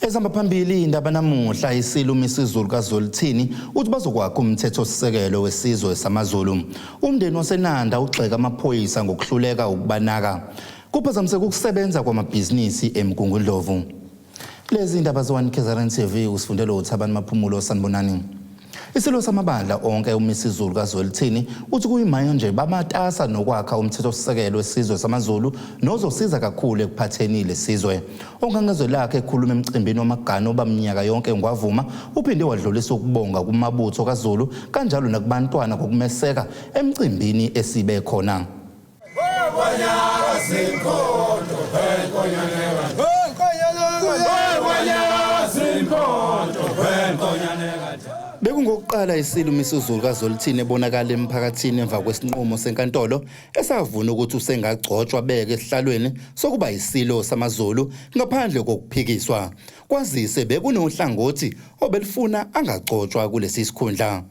Ezihamba phambili indaba namuhla Isilo Umisuzulu kaZolithini uthi bazokwakha umthethosisekelo wesizwe SAMAZULU. Umndeni waseNanda ugxeka amaphoyisa ngokuhluleka ukubanaka. Kuphazamiseka ukusebenza kwamabhizinisi eMgungundlovu. Lezi indaba zo-1 KZN TV usifundela uThabani Maphumulo sanibonani. Isilo samabandla onke Umisuzulu kaZolithini uthi kuyimanje nje bamatasa nokwakha umthethosisekelo wesizwe SAMAZULU nozosiza kakhulu ekuphatheni lesizwe. Ongangezwe lakhe ekhuluma emcimbini wamagano obaminyaka yonke ngwavuma uphinde wadlulisa ukubonga kumabutho kaZulu kanjalo nakubantwana kokumeseka emcimbini esibe khona. Bekungokuqala Isilo Umisuzulu kaZolithini ebonakala emphakathini emva kwesinqumo senkantolo esavuna ukuthi usengagcotshwa beke esihlalweni sokuba Isilo SAMAZULU ngaphandle kokuphikiswa. Kwazise bekunohlangothi obelifuna angagcotshwa kulesi sikhundla.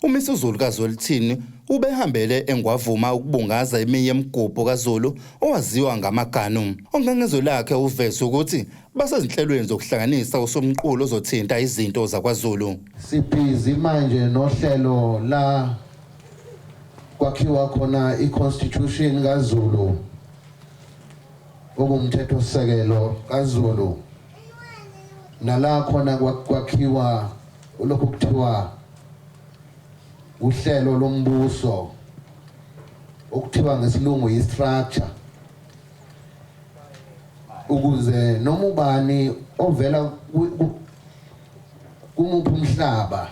Umisuzulu kaZolithini ubehambele engwavuma ukubungaza eminye emigubho kaZulu owaziwa ngamaganu. Ongangezwe lakhe uveze ukuthi basezinhlelweni zokuhlanganisa usomqulo ozothinta izinto zakwaZulu. Sibhizi manje nohlelo la kwakhiwa khona iConstitution kaZulu okumthethosisekelo kaZulu nala khona kwakhiwa lokhu kuthiwa uhlelo lombuso okuthiwa ngesilungu istructure ukuze noma ubani ovela kumuphi umhlaba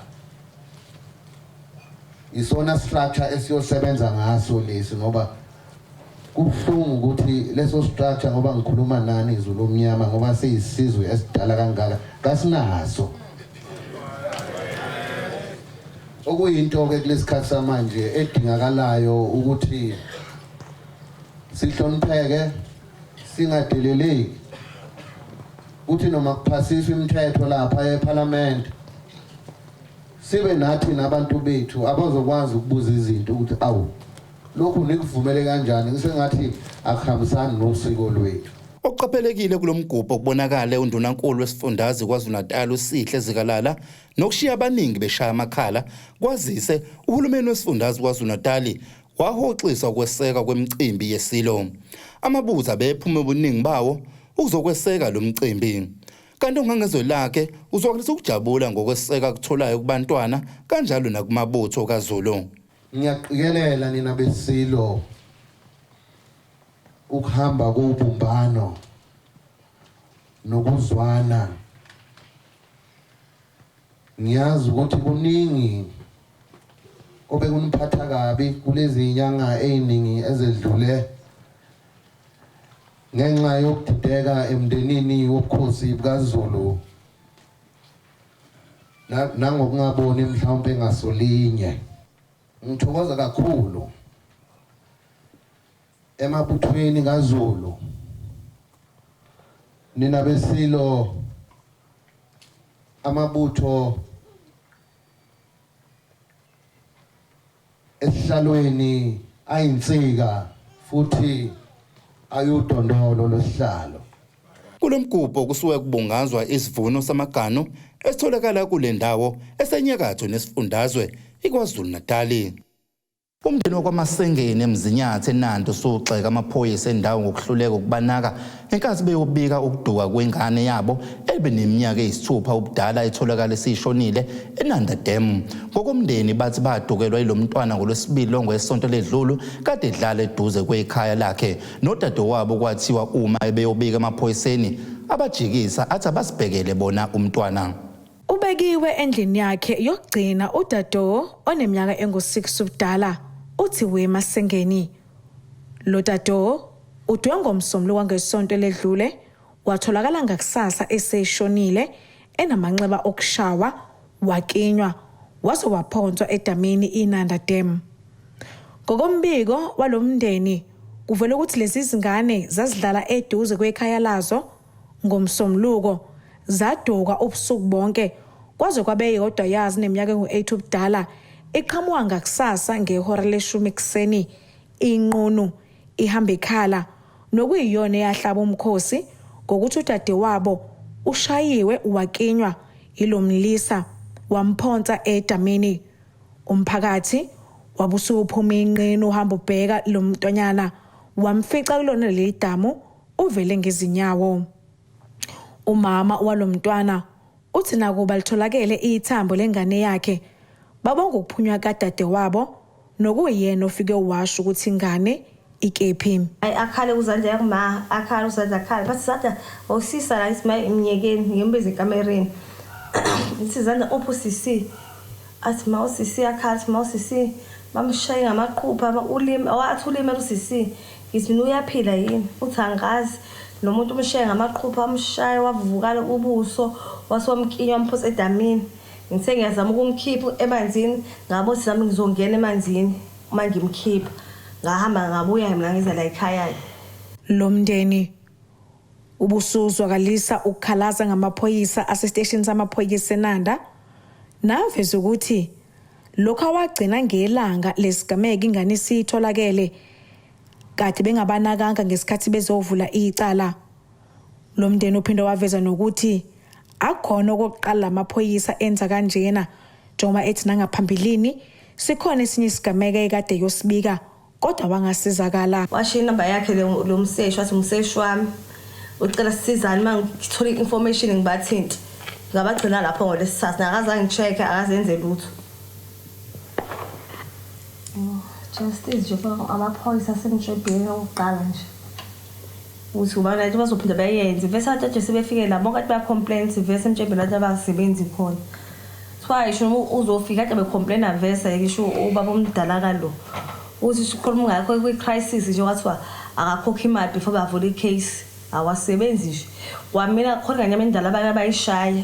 isona structure esiyosebenza ngaso lesi ngoba kubuhlungu ukuthi leso structure ngoba ngikhuluma nani izulu omnyama ngoba seyisizwe esidala kangaka kasinaso. Okuyinto ke kulesikhathi samanje edingakalayo ukuthi sihlonipheke singadeleleki uthi noma kuphasiswa imithetho lapha eParliament sibe nathi nabantu bethu abazokwazi ukubuza izinto ukuthi awu lokhu nikuvumele kanjani ngisengathi akuhambisani nosiko lwethu. Okuqaphelekile kulomgubho kubonakala undunankulu wesifundazwe KwaZulu-Natal uSihle Zikalala nokushiya abaningi beshaya amakhala. Kwazise uhulumeni wesifundazwe KwaZulu-Natal wahoxisa ukweseka kwemicimbi yesilo. Amabutho bephuma ubuningi bawo ukuzokweseka lo mcimbi. Kanti ongangezwe lakhe uzokwazi ukujabula ngokweseka kutholayo kubantwana kanjalo nakumabutho kaZulu. Ngiyaqikelela nina besilo ukuhamba kubumbano nokuzwana. Ngiyazi ukuthi kuningi obekuniphatha kabi kulezi inyanga eziningi ezedlule ngenxa yokudideka emndenini wobukhosi bukaZulu nangokungaboni mhlawumbe ngasolinye. Ngithokoza kakhulu emabuthweni kaZulu nina besilo amabutho esihlalweni ayinsika futhi ayudondolo losihlalo. Kulomgubho kusuke kubungazwa isivuno samagano esitholakala kule ndawo esenyakatho nesifundazwe iKwaZulu-Natal. Umndeni wakwaMasengeni emzinyathe eNanda usugxeka amaphoyisa endawo ngokuhluleka ukubanaka enkathi beyobika ukuduka kwengane yabo ebeneminyaka eyisithupha ubudala etholakala esishonile eNanda Dam. Ngokomndeni bathi badukelwa yilomntwana ngolwesibili longwesonto ledlulu kade edlala eduze kwekhaya lakhe nodadewabo kwathiwa uma ebeyobika amaphoyiseni abajikisa athi abasibhekele bona umntwana. Ubekiwe endlini yakhe yokugcina udado oneminyaka engu-6 ubudala Uthi weMasengeni. Lo dado udwe ngomsombuluko wangesonto ledlule watholakala ngakusasa eseshonile enamanxeba okushawa wakinywa waze waphonswa edamini iNanda Dam. Ngokombiko walomndeni kuvela ukuthi lezi zingane zazidlala eduze kwekhaya lazo ngomsombuluko zaduka ubusuku bonke kwaze kwabe yodwa yazi neminyaka engu-8 ubudala iqhamuka ngakusasa ngehora le-10 ekuseni inqunu ihamba ekhala nokuyiyona eyahlaba umkhosi ngokuthi udadewabo ushayiwe wakinywa ilomlisa wamphonsa edamini. Umphakathi wabusuka uphuma inqini uhamba ubheka lo mntonyana wamfica kulona leli damu uvele ngezinyawo. Umama walomntwana uthi nakuba litholakele ithambo lengane yakhe babonga ukuphunywa kadade wabo nokuyena ofike washo ukuthi ingane ikephi. Akhale uzandla yakuma akhale uzandla akhale bathi sadda osisa la ismaye iminyekeni ngembeze ekamereni. Isizandla opposite athi mawusisi akhale mawusisi bamshaye ngamaqhupha ulimi awathi ulimi lusisi ngithi mina uyaphila yini uthi angazi nomuntu umshaye ngamaqhupha amshaye wavuvukala ubuso wasomkinywa wamphosa edamini. Ngithe ngiyazama ukumkhipha emanzini ngabo sizama ngizongena emanzini uma ngimkhipha ngahamba ngabuya mina ngiza la ekhaya. Lo mndeni ubusuzwakalisa ukukhalaza ngamaphoyisa asestation samaphoyisa eNanda naveza ukuthi lokho awagcina ngelanga lesigameko ingane sitholakele kade bengabanakanga ngesikhathi bezovula icala. Lo mndeni uphinde waveza nokuthi akhona okokuqala amaphoyisa enza kanjena njengoba ethi nangaphambilini sikhona esinye isigameko ekade yosibika kodwa wangasizakala. Washo inamba yakhe lo mseshi wathi umseshi wami ucela sisizane mangithola information ngibathinti ngabagcina lapho ngolesithathu nakazange ngicheck akazenze lutho. Justice nje amaphoyisa semjobheni oqala nje uthi ubana nje bazophinda bayenze vese athi sebefike labo kathi ba complaints vese emjobheni athi abasebenzi khona swayisho uzofika athi be complain vese ngisho ubaba omdala kalo uthi sikhuluma ngakho kwi crisis nje kwathiwa akakhokha imali before bavula icase awasebenzi nje kwamina khona kanyama indala abanye abayishaya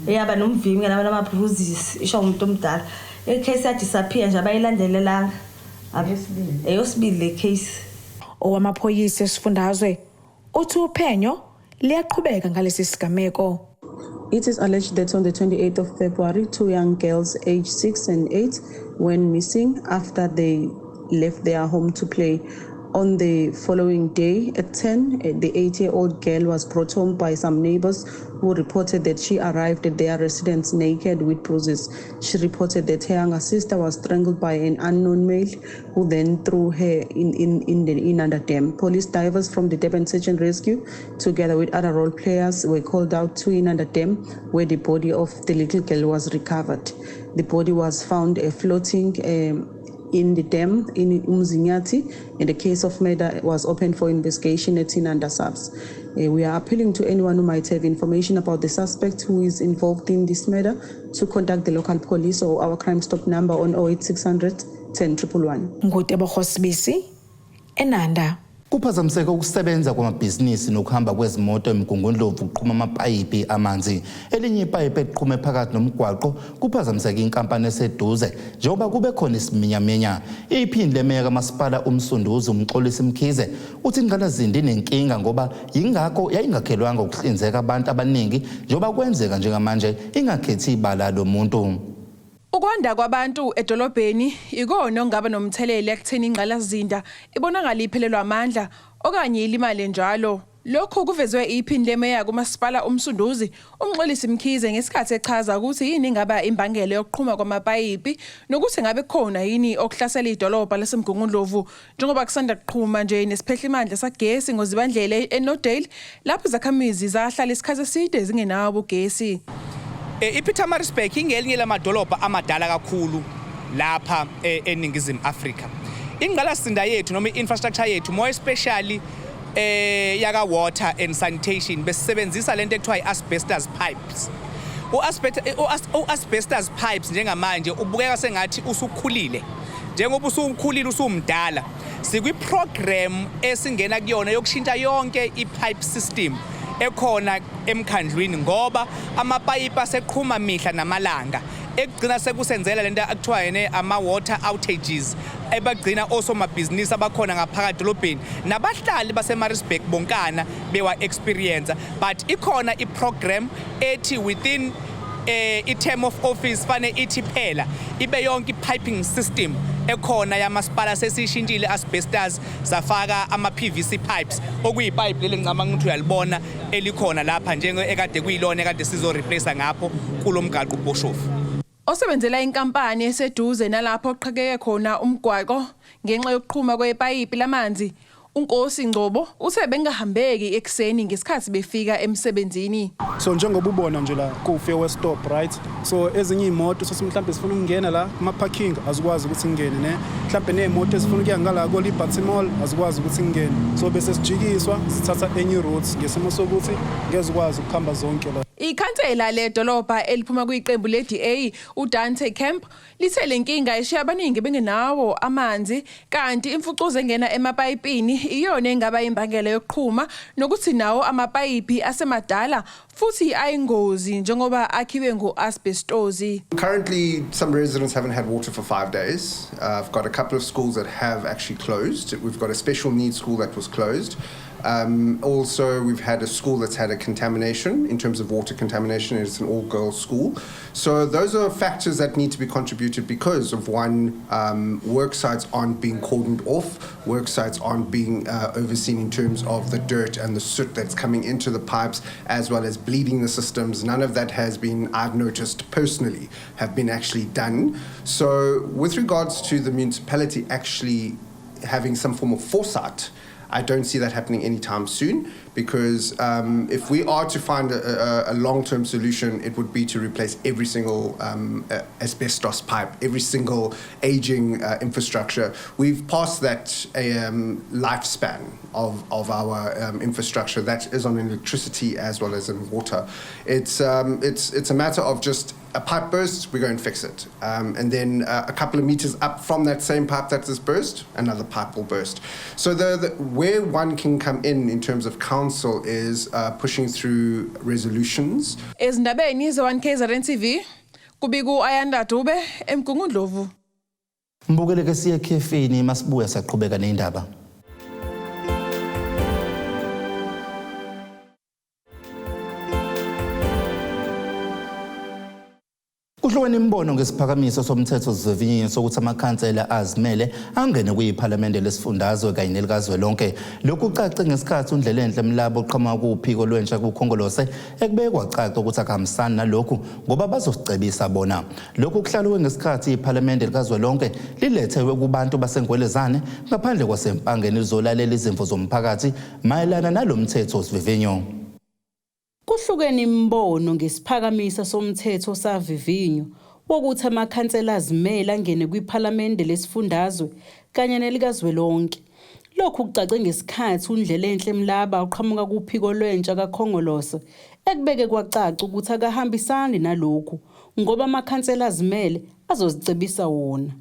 eyaba nomvimi kana nama bruises isho umuntu omdala icase ya disappear nje abayilandelelanga eyosibili le case. Owamaphoyisa esifundazwe uthi uphenyo liyaqhubeka ngalesi sigameko. It is alleged that on the 28th of February, 2 young girls aged 6 and 8 went missing after they left their home to play. On the following day at 10, the 8-year-old girl was brought home by some neighbors who reported that she arrived at their residence naked with bruises. She reported that her younger sister was strangled by an unknown male who then threw her in under dam. Police divers from the Durban Search and Rescue, together with other role players, were called out to in under dam, where the body of the little girl was recovered. The body was found floating in the dam in Umzinyati, and the case of murder was opened for investigation at Inanda Subs. We are appealing to anyone who might have information about the suspect who is involved in this murder to contact the local police or our Crime Stop number on 08600 10111. Ngutebo Khosibisi, eNanda. Kuphazamiseka ukusebenza kwamabhizinisi nokuhamba kwezimoto emgungundlovu uqhuma amapayipi amanzi. Elinye ipayipi eqhume phakathi nomgwaqo kuphazamiseka inkampani eseduze njengoba kube khona isiminyaminya. Iphindle meya kamasipala uMsunduzi uMxolisi Mkhize uthi ingqalazindi nenkinga ngoba yingakho yayingakhelwanga ukuhlinzeka abantu abaningi njengoba kwenzeka njengamanje ingakhethi ibala lomuntu. Ukwanda kwabantu edolobheni ikona ongaba nomthelelo ekutheni ingqalazinda ibonakala iphelelwa amandla okanye ilimale njalo. Lokho kuvezwe iphindle meya kumasipala uMsunduzi uMxolisi Mkhize ngesikhathi echaza ukuthi yini ingaba imbangela yokuqhuma kwamapayipi nokuthi ngabe khona yini okuhlasela idolobha laseMgungundlovu njengoba kusanda kuqhuma nje nesiphehl'imandla sagesi ngozibandlela eNodale lapho izakhamizi zahlala isikhathi eside zingenawo ugesi. iPietermaritzburg ingelinye lamadolobha amadala kakhulu lapha eNingizimu Afrika. Ingqalasinda yethu noma infrastructure yethu more especially yaka water and sanitation besebenzisa lento ekuthiwa iasbestos pipes. Uasbestos pipes njengamanje ubukeka sengathi usukhulile. Njengoba usukhulile usumdala, sikwiprogram esingena kuyona yokushintsha yonke ipipe system ekhona emkhandlwini ngoba amapayipi aseqhuma mihla namalanga ekugcina sekusenzela lento akuthiwa yene ama-water outages ebagcina osomabhizinisi abakhona ngaphakathi edolobheni nabahlali baseMaritzburg bonkana bewa-experience. But ikhona iprogram ethi within i-term of office fane ithi phela ibe yonke i-piping system ekhona yamasipala sesishintshile asbestos safaka ama-PVC pipes okuyipipe leli ngicabanga ukuthi uyalibona elikhona lapha ekade kuyilona ekade sizoreplace ngapho kulo mgaqo uBoshofu. Osebenzela inkampani eseduze nalapho oqhakeke khona umgwaqo ngenxa yokuqhuma kwepayipi lamanzi uNkosi Ngcobo uthe bengahambeki ekseni ngesikhathi befika emsebenzini. So njengoba ubona nje la ku-fairway stop right, so ezinye imoto mhlawumbe sifuna ukungena la kuma-parking azikwazi ukuthi ngene ne mhlawumbe neemoto ezifuna ukuya ngala ko-Liberty Mall azikwazi ukuthi ngene, so bese sijikiswa sithatha enye routes ngesimo sokuthi ngezikwazi ukuhamba zonke la. Ikhansela ledolobha eliphuma kwiqembu le-DA uDante Camp lithe lenkinga eshiya abaningi bengenawo amanzi kanti imfucuza engena emapayipini iyona engaba imbangela yokuqhuma nokuthi nawo amapayipi asemadala futhi ayingozi njengoba akhiwe ngo-asbestosi. Currently, some residents haven't had water for 5 days. I've got a couple of schools that have actually closed. We've got a special needs school that was closed. Also, we've had a school that's had a contamination in terms of water contamination. It's an all-girls school. So those are factors that need to be contributed because of one, work sites aren't being cordoned off, work sites aren't being overseen in terms of the dirt and the soot that's coming into the pipes, as well as bleeding the systems. None of that has been, I've noticed personally, have been actually done. So with regards to the municipality actually having some form of foresight, I don't see that happening anytime soon because if we are to find a long-term solution, it would be to replace every single asbestos pipe, every single aging infrastructure. We've passed that lifespan of our infrastructure that is on electricity as well as in water. It's a matter of just a pipe bursts, we go and fix it. And then a couple of meters up from that same pipe that is burst, another pipe will burst. So where one can come in terms of council is pushing through resolutions. Ezindabeni ze-1KZN TV, kubiku Ayanda Dube, eMgungundlovu. Mbukeleke siye ekhefini masibuya saqhubeka neindaba. Kuhlukene imbono ngesiphakamiso somthethosisekelo sokuthi amakhansela azimele angene kwiPhalamende lesifundazwe kanye nelikazwelonke. Lokhu kucace ngesikhathi uNdlela Enhle Mlabo oqhamuka kuphiko lwentsha kukhongolose ekubeke kwacaca ukuthi akuhambisani nalokhu ngoba bazosicebisa bona. Lokhu kuhlaluwe ngesikhathi iPhalamende likazwelonke lilethewe kubantu basengwelezane ngaphandle kwasempangeni izolalela izimvo zomphakathi mayelana nalomthethosisekelo. Kuhlukene imbono ngesiphakamisa somthetho savivinyo wokuthi amakhansela azimele angene kwiPhalamende lesifundazwe kanye nelikazwelonke. Lokhu kucace ngesikhathi uNdlela Enhle Mlaba oqhamuka kuphiko lwentsha kakhongolose ekubeke kwacaca ukuthi akahambisani nalokhu ngoba amakhansela azimele azozicebisa wona.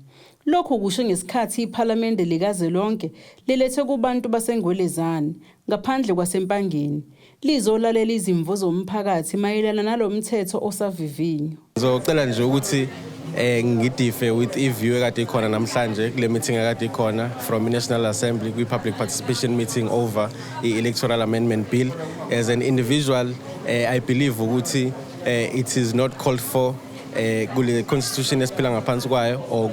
Lokhu kusho ngesikhathi iPhalamende likazwelonke lilethe kubantu basengwelezane ngaphandle kwasempangeni lizolalela izimvo zomphakathi mayelana nalomthetho osavivinyo. Ngizocela nje ukuthi ngidife with iview ekade ikhona namhlanje kule meeting ekade ikhona from the National Assembly kwi-public participation meeting over the-Electoral Amendment Bill. As an individual, I believe ukuthi it is not called for kule constitution esiphila ngaphansi kwayo or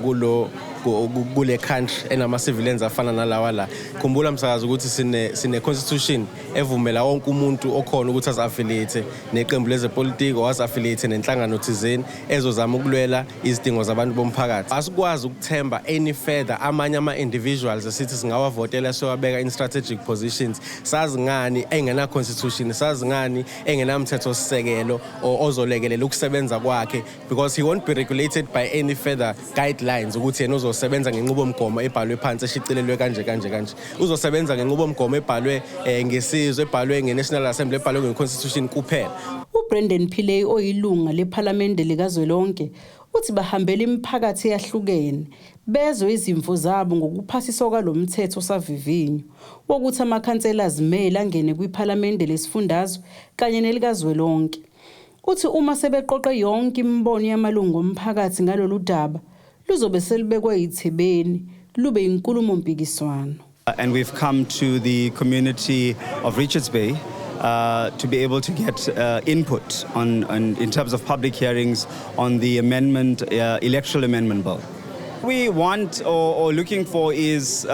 kule country enama-civilians afana nalawa la. Khumbula msakazi ukuthi sine constitution evumela wonke umuntu okhona ukuthi azi-affiliate neqembu lezepolitiki or azi-affiliate nenhlangano thizeni ezozama ukulwela izidingo zabantu bomphakathi. Asikwazi ukuthemba any further amanye ama-individuals esithi singawavotela siwabeka in strategic positions. Sazi ngani engena constitution, sazi ngani engenamthethosisekelo ozolekelela ukusebenza kwakhe because he won't be regulated by any further guidelines ukuthi yena uzosebenza ngenqubomgomo ebhalwe phansi eshicilelwe kanje. Uzosebenza ngenqubomgomo ebhalwe ngesizwe, ebhalwe ngeNational Assembly, ebhalwe ngeConstitution kuphela. uBrendan Pillay oyilunga lePhalamende likazwelonke uthi bahambela imiphakathi eyahlukene bezwe izimvo zabo ngokuphasiswa kwalomthetho savivinyo wokuthi amakhansela azimele angene kwiPhalamende lesifundazwe kanye nelikazwelonke. Uthi uma sebeqoqe yonke imbono yamalungu omphakathi ngalolu daba luzobe selibekwe yithebeni lube inkulumo mpikiswano. And we've come to the community of Richards Bay to be able to get input in terms of public hearings on the amendment, electoral amendment bill. we want or looking for is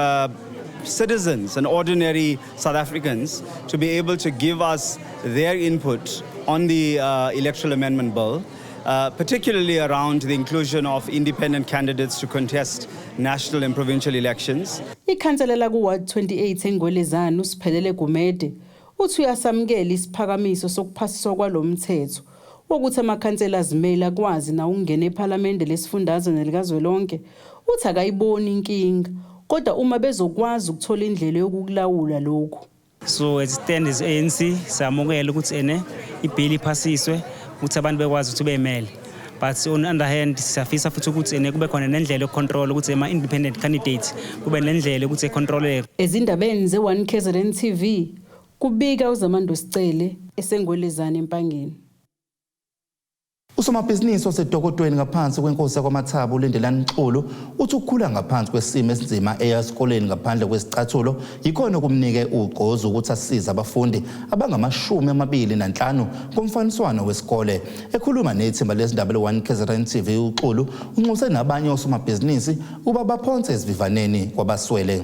citizens and ordinary South Africans to be able to give us their input on the Electoral Amendment Bill, particularly around the inclusion of independent candidates to contest national and provincial elections. Ikhanselela kuWard 28 eNgwelezane uSiphelele Gumede uthi uyasamukela isiphakamiso sokuphasiswa kwalomthetho wokuthi amakhansela azimele akwazi na ukungena eParliament lesifundazwe nelikazwelonke. Uthi akayiboni inkinga kodwa uma bezokwazi ukuthola indlela yokukulawula lokho. So as it stands ANC samukela ukuthi ibill iphasiswe ukuthi abantu bekwazi ukuthi bemele. But on the other hand siyafisa futhi ukuthi kube khona nendlela yokucontrol ukuthi ama-independent candidates kube nendlela ukuthi econtroleke. Ezindabeni ze-1 KZN TV kubika uZamando Sicele eseNgwelezane eMpangeni. Usomabhizinisi oseDokodweni ngaphansi kwenkosi yakwaMathaba uLindelani Xulu uthi ukukhula ngaphansi kwesimo esinzima esikoleni ngaphandle kwesicathulo yikhona kumnike ugqozi ukuthi asize abafundi abangama-25 komfaniswano wesikole. Ekhuluma nethimba lezindaba le-1 KZN TV uXulu unxuse nabanye osomabhizinisi ukuba baphonse esivivaneni kwabaswele.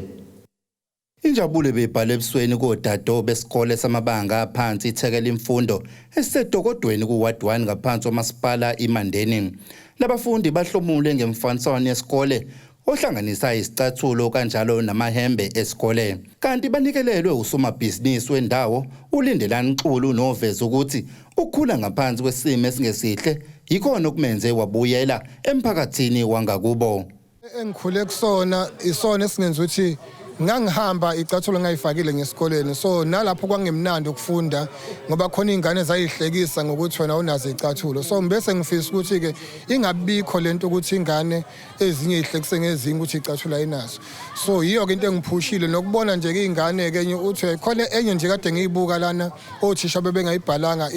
Injabulo bebhala ebusweni kodado besikole samabanga aphansi ithekela imfundo esiseDokodweni kuWard 1 ngaphansi komasipala iMandeni. Labafundi bahlomule ngemfaniswano yesikole ohlanganisa isicathulo kanjalo namahembe esikole. Kanti banikelelwe usomabhizinisi wendawo uLindelani Xulu noveza ukuthi ukukhula ngaphansi kwesimo esingesihle yikhona okumenze wabuyela emphakathini wangakubo. Engikhule kusona isona esingenza ukuthi ngangihamba icathulo ngayifakile ngesikoleni, so nalapho kwangemnandi ukufunda ngoba khona izingane zayihlekisa ngokuthi wena unazo icathulo. So bese ngifisa ukuthi ke ingabikho lento ukuthi ingane ezinye ihlekise ngezinye ukuthi icathulo ayinazo. So yiyo ke into engiphushile nokubona nje ke izingane ke uthi khona enye nje kade ngiyibuka lana othisha bebengayibhalanga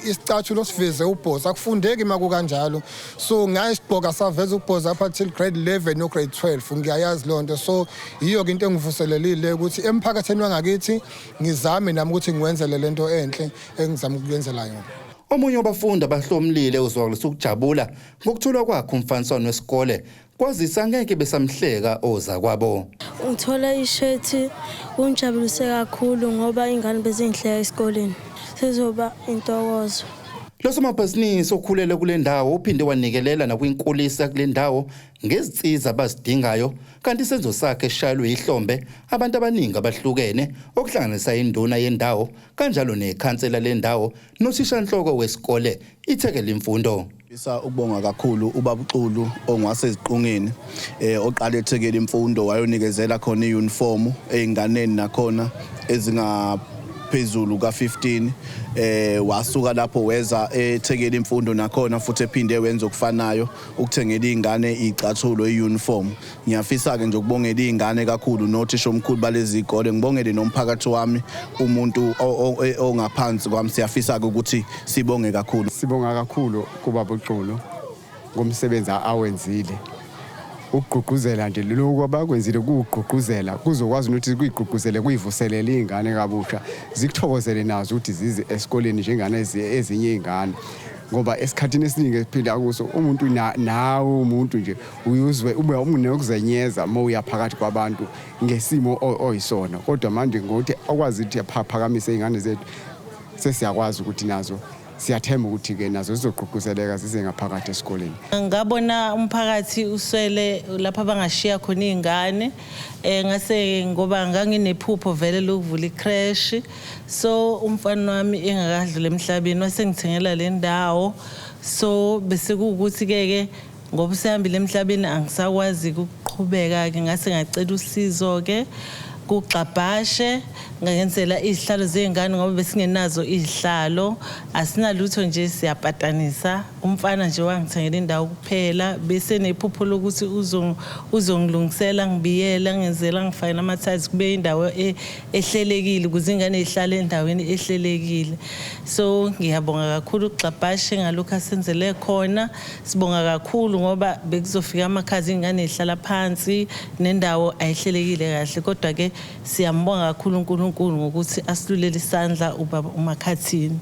isicathulo siveze ubhoza akufundeki maku kanjalo. So ngayisiqoka saveza ubhoza apha till grade 11 no grade 12 ngiyayazi lonto. So yiyo ke into vuselelile ukuthi emphakatheni wangakithi ngizame nami ukuthi ngiwenzele lento enhle engizama ukuyenzela yona. Omunye wabafundi abahlomlile uzwakalisa ukujabula ngokuthola kwakhe umfaniswano wesikole kwazisa ngeke besamhleka oza kwabo. Ngithola ishethi unjabulise kakhulu ngoba ingane bezinhleka esikoleni sizoba intokozo. Losomabhizinisi okhulele kule ndawo uphinde wanikelela nakwinkulisa kule ndawo ngezitsiza abazidingayo kanti isenzo sakhe eshayelwe ihlombe abantu abaningi abahlukene okuhlanganisa induna yendawo kanjalo nekhansela lendawo noshishanhloko wesikole ithekela imfundo. Bisa ukubonga kakhulu ubaba uXulu ongwaseziqungeni oqala ethekela imfundo wayonikezela khona iuniform einganeni nakhona ezingaphezulu ka15 wasuka lapho weza ethekela imfundo nakhona futhi ephinde wenza okufanayo ukuthengela izingane icathulo iuniform. Ngiyafisa ke nje ukubongela izingane kakhulu nothisha omkhulu balezi izikole ngibongele nomphakathi wami umuntu ongaphansi kwami siyafisa ukuthi sibonge kakhulu. Sibonga kakhulu kubaba uXulu ngomsebenzi awenzile. Ukugqugquzela nje lokho abakwenzile ukugqugquzela kuzokwazi ukuthi kuyigqugquzele kuyivuselele izingane kabusha zikuthokozele nazo ukuthi zize esikoleni njengane ezinye izingane ngoba esikhathini esiningi esiphila kuso umuntu nawe umuntu nje uyuzwe ube unokuzenyeza uma uyaphakathi kwabantu ngesimo oyisona kodwa manje ngokuthi akwazi ukuthi yaphakamise izingane zethu sesiyakwazi ukuthi nazo siyathemba ukuthi ke nazo zizogqugquzeleka zize ngaphakathi esikoleni. Ngabona umphakathi uswele lapha bangashiya khona izingane ngase ngoba nganginephupho vele lokuvula icrash so umfana wami engakadlula emhlabeni wasengithengela le ndawo so bese kuukuthi ke ngoba usihambile emhlabeni angisakwazi ukuqhubeka ke ngase ngacela usizo ke kuxabhashe ngenzela izihlalo zezingane ngoba besingenazo izihlalo asinalutho nje siyapatanisa umfana nje wangithengela indawo kuphela bese nephupho lokuthi uzongilungisela ngibiyela ngenzela ngifayina amathazi kube indawo ehlelekile ukuze ingane ihlale endaweni ehlelekile so ngiyabonga kakhulu uxabhashe ngalokho asenzele khona sibonga kakhulu ngoba bekuzofika amakhazi ingane ihlala phansi nendawo ayihlelekile kahle kodwa ke siyambonga kakhulu uNkulunkulu ngokuthi asilulele isandla ubaba uMakhathini.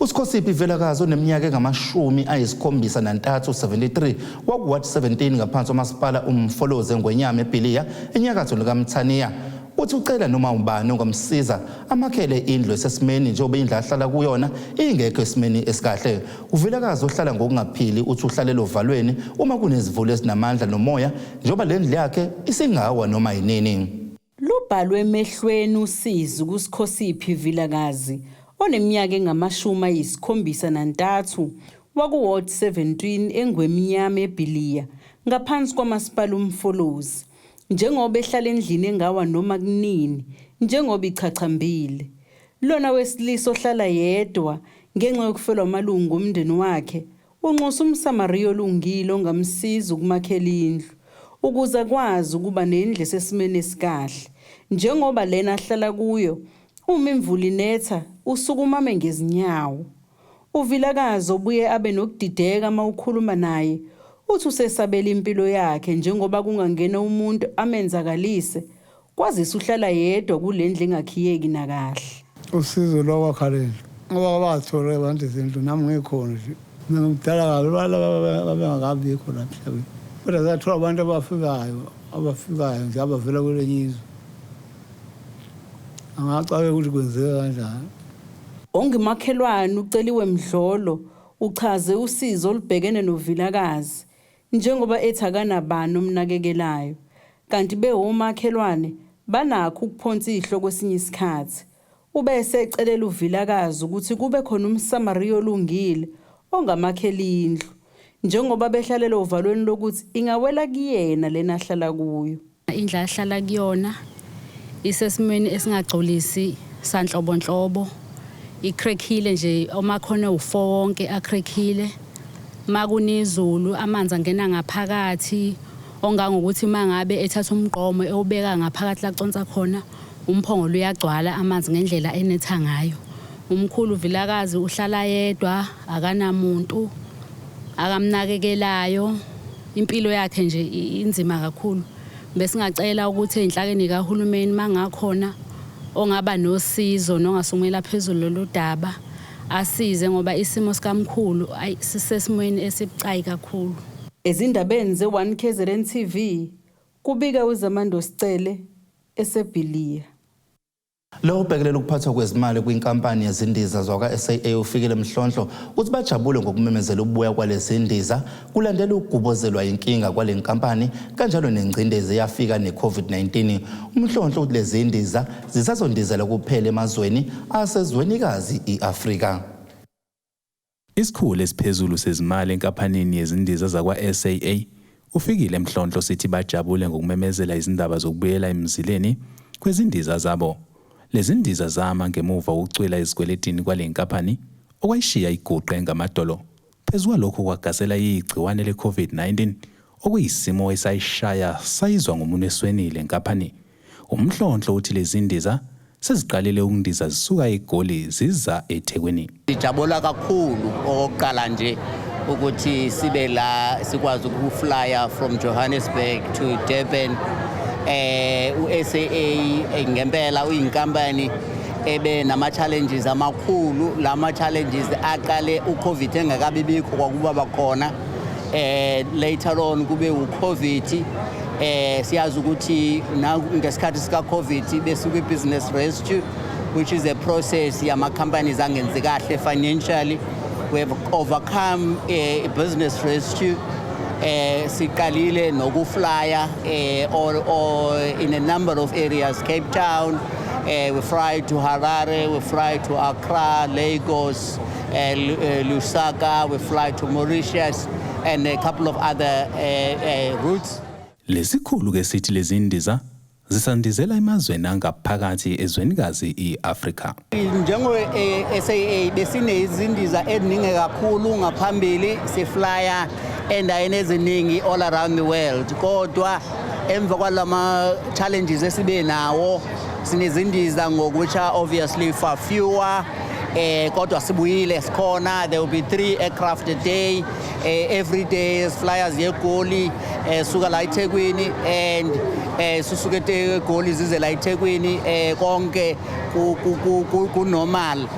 uSikhosiphi Vilakazi oneminyaka engama-73 73 wakuward 17 ngaphansi komasipala uMfoloze Ngwenyama eBhiliya enyakatho likaMthaniya. Uthi ucela noma ubani ongamsiza amakhele indlu esesimeni njengoba indlu ahlala kuyona ingekho esimeni esikahle. UVilakazi ohlala ngokungaphili uthi uhlalelo ovalweni uma kunezivulo ezinamandla nomoya njengoba le ndlu yakhe isingawa noma yinini. Lubhalwe emehlweni usizi kuSikhosiphi Vilakazi oneminyaka engama-73 wakuward 17 eNgwemnyama eBhiliya ngaphansi kwamasipala uMfolozi. Njengoba ehlala endlini engawa noma kunini njengoba ichachambile. Lona wesilisa ohlala yedwa ngenxa yokufelwa amalungu omndeni wakhe unxusa umSamaria olungile ongamsiza ukumakhela indlu ukuze akwazi ukuba nendlu esesimeni esikahle. Njengoba lena ahlala kuyo uma imvula inetha usukumame ngezinyawo. UVilakazi obuye abe nokudideka mawukhuluma naye uthi usesabela impilo yakhe njengoba kungangena umuntu amenzakalise kwazisa uhlala yedwa kulendlu engakhiyeki nakahle. Usizo lwakwakha ngoba bathola abantu izindlu nami ngikhona nje ngimdala kabi babengakabikho la emhlabeni kodwa zathola abantu abafikayo nje abavela kwelenye izwe. Angacake ukuthi kwenzeka kanjani. Ongemakhelwane uceliwe Mdlolo uchaze usizo olubhekene noVilakazi njengoba ethi akanabani omnakekelayo kanti bewomakhelwane banakho ukuphonsa ihloko kwesinye isikhathi. Ubese ecelela uVilakazi ukuthi kube khona umSamaria olungile ongamakhela indlu njengoba behlalela uvalweni lokuthi ingawela kuyena lena ahlala kuyo. Indlu ahlala kuyona isesimeni esingagcolisi sanhlobonhlobo. Ikrekhile nje omakhona u4 wonke akrekhile. Makunezulu amanzi angena ngaphakathi ongangokuthi mangabe ethatha umgqomo eubeka ngaphakathi la consa khona umphongolo uyagcwala amanzi ngendlela enetha ngayo. Umkhulu Vilakazi uhlala yedwa akanamuntu akamnakekelayo. Impilo yakhe nje inzima kakhulu. Bese ngacela ukuthi enhlakeni kahulumeni mangakhona ongaba nosizo nongasumela phezulu loludaba asize ngoba isimo sikamkhulu sisesimweni esibucayi kakhulu. Ezindabeni ze1KZN TV kubika uZamando Sicele eseBhiliya. Lo ubhekelela ukuphathwa kwezimali kwinkampani yezindiza zakwa-SAA ufikile Mhlonhlo uthi bajabule ngokumemezela ubuya kwalezi ndiza kulandela ukugubozelwa inkinga kwale nkampani kanjalo nengcindezi yafika ne-COVID-19. Umhlonhlo uthi lezi ndiza zisazondizela kuphela emazweni asezwenikazi iAfrika. Isikhulu esiphezulu sezimali enkampanini yezindiza zakwa-SAA ufikile Mhlonhlo sithi bajabule ngokumemezela izindaba zokubuyela emzileni kwezindiza zabo. Lezi ndiza zama ngemuva ukucwela izikweletini kwale nkampani okwayishiya iguqe ngamadolo. Phezu kwalokho kwagasela igciwane le-COVID-19 okuyisimo esayishaya sayizwa ngomunwe eswenile nkampani. Umhlonhlo uthi lezi ndiza seziqalile ukundiza zisuka eGoli ziza eThekwini. Sijabula kakhulu okokuqala nje ukuthi sibe la sikwazi ukuflya from Johannesburg to Durban. U-SAA ngempela uyinkampani ebe nama-challenges amakhulu. Lama-challenges aqale uCovid engakabibikho kwakuba bakhona. Later on kube uCovid. Siyazi ukuthi ngesikhathi sika-Covid besuke i-business rescue, which is a process yama-companies angenzi kahle financially. We have overcome a business rescue. Siqalile nokuflya or in a number of areas, Cape Town, we fly to Harare, we fly to Accra, Lagos, Lusaka, we fly to Mauritius and a couple of other routes. Lesikhulu ke sithi lezi ndiza zisandizela emazweni angaphakathi ezwenikazi iAfrika. Njengo SAA besinezindiza eziningi kakhulu ngaphambili siflya endaweni eziningi all around the world. Kodwa emva kwalama challenges esibe nawo sinezindiza ngokutsha obviously far fewer. Kodwa sibuyile sikhona. There will be 3 aircraft a day. Every day flyers yeGoli suka la eThekwini and susuke eGoli zize la eThekwini konke ku normal.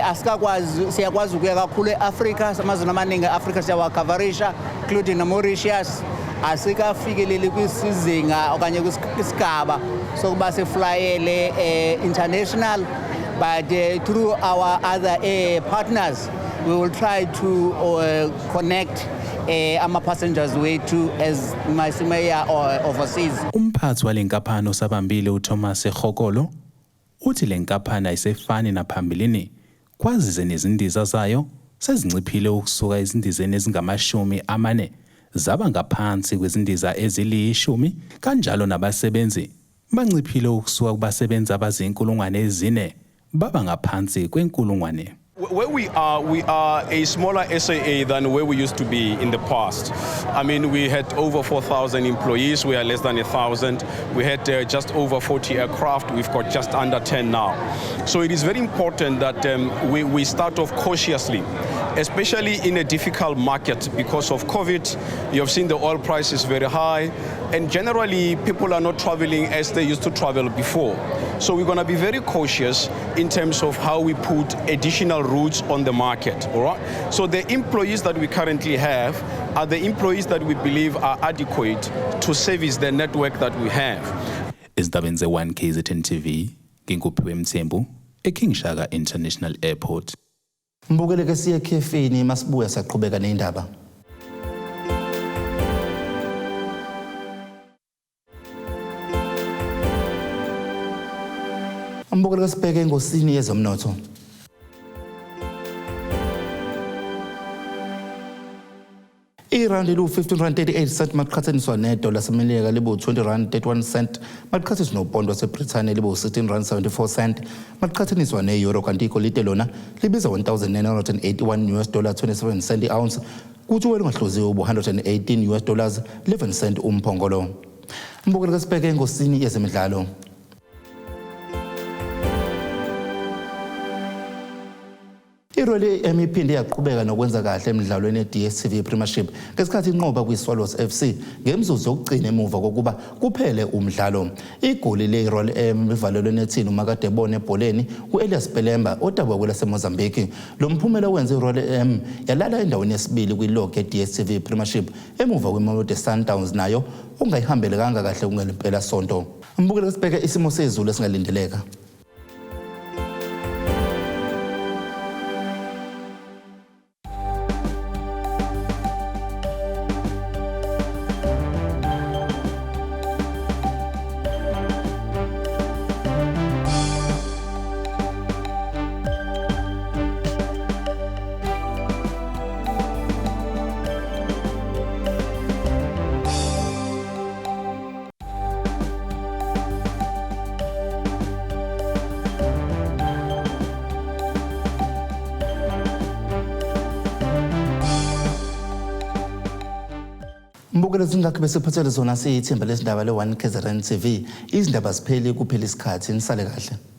asikakwazi siyakwazi ukuya kakhulu eAfrica amazwe amaningi eAfrica siyawakavarisha including Mauritius asikafikeleli kwisizinga okanye kwisigaba sokuba siflyele international but through our other partners we will try to connect ama-passengers wethu as masimeya overseas. Umphathi walenkaphani osabambile uThomas Khokolo uthi lenkaphani ayisefani naphambilini kwazize nezindiza zayo sezinciphile ukusuka izindizeni ezingama-40 zaba ngaphansi kwezindiza ezili-10 kanjalo nabasebenzi banciphile ukusuka kubasebenzi abazi-4,000 baba ngaphansi kwe-1,000. Where we are a smaller SAA than where we used to be in the past. I mean, we had over 4,000 employees. We are less than 1,000. We had just over 40 aircraft. We've got just under 10 now. So it is very important that we start off cautiously, especially in a difficult market because of COVID. You have seen the oil price is very high, and generally people are not traveling as they used to travel before. So we're going to be very cautious in terms of how we put additional routes on the market, all right? So the employees that we currently have are the employees that we believe are adequate to service the network that we have. Izindabeni ze-1 KZN TV, nginguphiwe Mthembu, eKing Shaka International Airport. Mbukeleke siye ekhefini masibuya saqhubeka neindaba. Mbukeleke sibheke engosini yezomnotho. Irandi lu-15.38 maqhathaniswa nedola lasemelika libu-20.31 maqhathaniswa nopondo waseBrithani libu-16.74 maqhathaniswa ne-euro kanti igolide lona libiza $1,981 i-ounce kuthi uwele ongahluziwe ubu-$118 11 umphongolo. Mbukeleke sibheke engosini yezemidlalo. Iroli iphinde yaqhubeka nokwenza kahle emidlalweni ye-DStv Premiership ngesikhathi inqoba kwi-Swallows FC ngemzuzu yokugcina emuva kokuba kuphele umdlalo. Igoli le-Iroli ivalelwe ethini umakadebona ebholeni u-Elias Pelemba odabwa kwelaseMozambique. Lo mphumela wenza iroli yalala endaweni yesibili kwi-log ye-DStv Premiership emuva kweMamelodi Sundowns nayo ongayihambele kanga kahle kungempela sonto. Mbukele sibheke isimo sezulu esingalindeleka. Mbukele zingakho besiphathele zona siyithemba lesindaba le-1 KZN TV. Izindaba zipheli kuphela isikhathi nisale kahle.